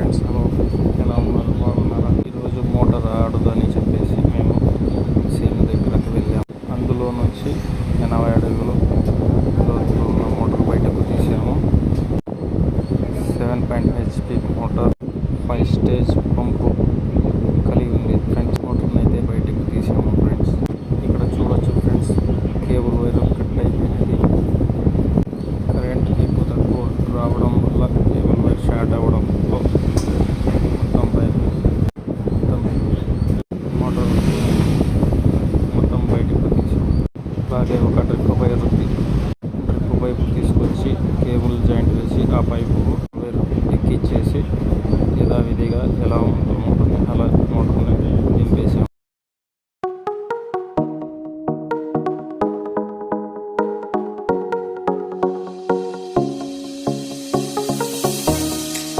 Friends, hello, ఎలా ఉన్నారు? బాగున్నారా? ఈరోజు మోటార్ ఆడదని చెప్పేసి మేము సేమ్ దగ్గరకు వెళ్ళాము. అందులో నుంచి 80 అడుగులు లోతులో ఉన్న మోటార్ బయటకు తీసాము. 7.5 HP మోటార్ 5 స్టేజ్ పంపు కలిగి ఉంది. ఫ్రెండ్స్, మోటార్ని అయితే బయటకు తీసాము. ఫ్రెండ్స్, ఇక్కడ చూడొచ్చు ఫ్రెండ్స్, కేబుల్ వైర్ కట్ అయిపోయినది. కరెంట్ ఎక్కువ తక్కువ రావడం వల్ల కేబుల్ వైర్ షార్ట్ అవ్వడంతో మొత్తం పైపు మోటార్ మొత్తం బయటకు తీసాము. అలాగే ఒక డ్రిప్ పైపు తీసుకొచ్చి కేబుల్ జాయింట్ వేసి ఆ పైపు వైర్ ఎక్కిచ్చేసి యథావిధిగా ఎలా ఉందో మోటార్ని అలా మోటార్ని